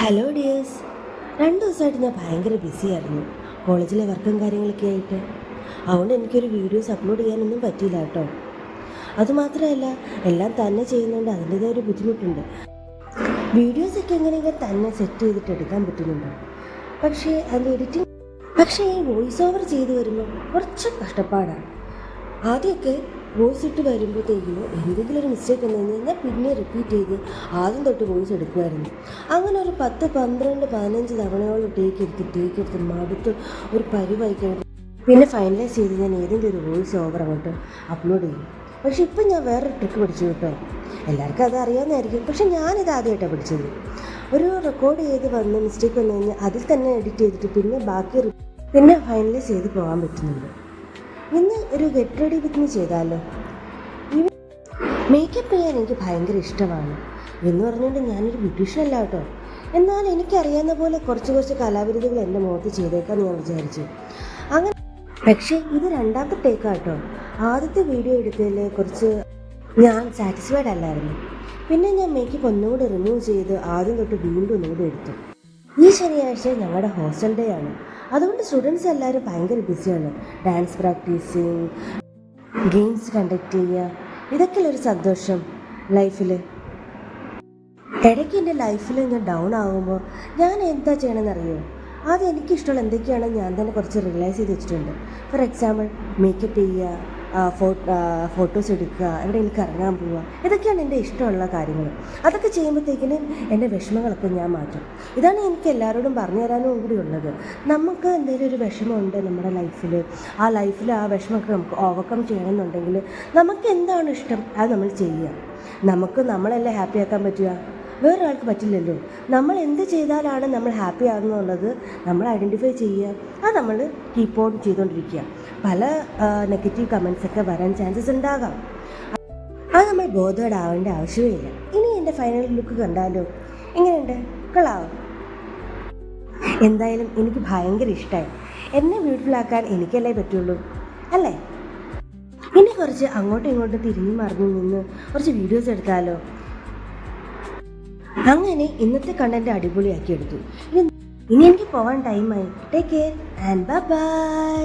Hello dears, 2 ദിവസമായിട്ട് ഞാൻ ഭയങ്കര ബിസിയായിരുന്നു കോളേജിലെ വർക്കും കാര്യങ്ങളൊക്കെ ആയിട്ട്. അതുകൊണ്ട് എനിക്കൊരു വീഡിയോസ് അപ്ലോഡ് ചെയ്യാനൊന്നും പറ്റിയില്ല കേട്ടോ. അതുമാത്രമല്ല, എല്ലാം തന്നെ ചെയ്യുന്നതുകൊണ്ട് അതിൻ്റേതായ ഒരു ബുദ്ധിമുട്ടുണ്ട്. വീഡിയോസൊക്കെ എങ്ങനെയെങ്കിലും തന്നെ സെറ്റ് ചെയ്തിട്ട് എടുക്കാൻ പറ്റുന്നുണ്ട്. പക്ഷേ ഈ വോയിസ് ഓവർ ചെയ്ത് വരുമ്പോൾ കുറച്ച് കഷ്ടപ്പാടാണ്. ആദ്യമൊക്കെ വോയിസ് ഇട്ട് വരുമ്പോഴത്തേക്കിനും എന്തെങ്കിലും ഒരു മിസ്റ്റേക്ക് വന്നു കഴിഞ്ഞാൽ പിന്നെ റിപ്പീറ്റ് ചെയ്ത് ആദ്യം തൊട്ട് വോയിസ് എടുക്കുമായിരുന്നു. അങ്ങനെ ഒരു 10, 12, 15 തവണയോളം ടേക്ക് എടുത്ത് മടുത്ത് ഒരു പരിവായി കഴിഞ്ഞു. പിന്നെ ഫൈനലൈസ് ചെയ്ത് ഞാൻ ഏതെങ്കിലും ഒരു വോയിസ് ഓവർ അങ്ങോട്ട് അപ്ലോഡ് ചെയ്യും. പക്ഷേ ഇപ്പം ഞാൻ വേറൊരു ട്രിക്ക് പഠിച്ചു കേട്ടോ. എല്ലാവർക്കും അത് അറിയാവുന്നതായിരിക്കും, പക്ഷേ ഞാനിത് ആദ്യമായിട്ടാണ് പഠിച്ചത്. ഒരു റെക്കോർഡ് ചെയ്ത് വന്ന് മിസ്റ്റേക്ക് വന്നു കഴിഞ്ഞാൽ അതിൽ തന്നെ എഡിറ്റ് ചെയ്തിട്ട് പിന്നെ ഫൈനലൈസ് ചെയ്ത് പോകാൻ പറ്റുന്നുണ്ട്. ഇന്ന് ഒരു ഗെറ്റ് റെഡി വിത്ത് മീ ചെയ്താലോ? മേക്കപ്പ് ചെയ്യാൻ എനിക്ക് ഭയങ്കര ഇഷ്ടമാണ്. എന്ന് പറഞ്ഞുകൊണ്ട് ഞാനൊരു ബ്യൂട്ടീഷ്യനല്ല കേട്ടോ. എന്നാൽ എനിക്കറിയാവുന്ന പോലെ കുറച്ച് കലാവിരുദ്ധകൾ എൻ്റെ മുഖത്ത് ചെയ്തേക്കാമെന്ന് ഞാൻ വിചാരിച്ചു. അങ്ങനെ പക്ഷേ ഇത് 2ാമത്തെ ടേക്കാണ് കേട്ടോ. ആദ്യത്തെ വീഡിയോ എടുത്തതിൽ കുറച്ച് ഞാൻ സാറ്റിസ്ഫൈഡ് അല്ലായിരുന്നു. പിന്നെ ഞാൻ മേക്കപ്പ് ഒന്നുകൂടെ റിമൂവ് ചെയ്ത് ആദ്യം തൊട്ട് വീണ്ടും ഒന്നുകൂടെ എടുത്തു. ഈ ശനിയാഴ്ച ഞങ്ങളുടെ ഹോസ്റ്റൽ ഡേ ആണ്. അതുകൊണ്ട് സ്റ്റുഡൻസ് എല്ലാവരും ഭയങ്കര ബിസിയാണ്. ഡാൻസ് പ്രാക്ടീസിങ്, ഗെയിംസ് കണ്ടക്ട് ചെയ്യുക, ഇതൊക്കെയുള്ള ഒരു സന്തോഷം ലൈഫിൽ. ഇടയ്ക്ക് എൻ്റെ ലൈഫിൽ ഞാൻ ഡൗൺ ആകുമ്പോൾ ഞാൻ എന്താ ചെയ്യണമെന്നറിയോ? ആദ്യം എനിക്കിഷ്ടമുള്ള എന്തൊക്കെയാണെന്ന് ഞാൻ തന്നെ കുറച്ച് റിയലൈസ് ചെയ്ത് വെച്ചിട്ടുണ്ട്. ഫോർ എക്സാമ്പിൾ, മേക്കപ്പ് ചെയ്യുക, ഫോട്ടോസ് എടുക്കുക, എവിടെയെങ്കിലും കറങ്ങാൻ പോവുക, ഇതൊക്കെയാണ് എൻ്റെ ഇഷ്ടമുള്ള കാര്യങ്ങൾ. അതൊക്കെ ചെയ്യുമ്പോഴത്തേക്കിനും എൻ്റെ വിഷമങ്ങളൊക്കെ ഞാൻ മാറ്റും. ഇതാണ് എനിക്ക് എല്ലാവരോടും പറഞ്ഞു തരാനും കൂടി ഉള്ളത്. നമുക്ക് എന്തെങ്കിലും ഒരു വിഷമമുണ്ട് നമ്മുടെ ലൈഫിൽ, ആ വിഷമമൊക്കെ നമുക്ക് ഓവർകം ചെയ്യണമെന്നുണ്ടെങ്കിൽ നമുക്ക് എന്താണ് ഇഷ്ടം അത് നമ്മൾ ചെയ്യുക. നമ്മളെല്ലാം ഹാപ്പി ആക്കാൻ പറ്റുക, വേറൊരാൾക്ക് പറ്റില്ലല്ലോ. നമ്മൾ എന്ത് ചെയ്താലാണ് നമ്മൾ ഹാപ്പി ആകുന്നുള്ളത് നമ്മൾ ഐഡൻറ്റിഫൈ ചെയ്യുക, അത് നമ്മൾ കീപ്പ് ഓൺ ചെയ്തുകൊണ്ടിരിക്കുക. പല നെഗറ്റീവ് കമൻസൊക്കെ വരാൻ ചാൻസസ് ഉണ്ടാകാം, അത് നമ്മൾ ബോധേഡാവേണ്ട ആവശ്യമേ ഇല്ല. ഇനി എൻ്റെ ഫൈനൽ ലുക്ക് കണ്ടാലോ? എങ്ങനെയുണ്ട്? കൊള്ളാവോ? എന്തായാലും എനിക്ക് ഭയങ്കര ഇഷ്ടമായി. എന്നെ ബ്യൂട്ടിഫുൾ ആക്കാൻ എനിക്കല്ലേ പറ്റുള്ളൂ, അല്ലേ? ഇനി കുറച്ച് അങ്ങോട്ടും ഇങ്ങോട്ടും തിരിഞ്ഞു മറിഞ്ഞു നിന്ന് കുറച്ച് വീഡിയോസ് എടുത്താലോ? അങ്ങനെ ഇന്നത്തെ കണ്ടന്റ് അടിപൊളിയാക്കി എടുത്തു. ഇനി എനിക്ക് പോകാൻ ടൈമായി. Take care and by.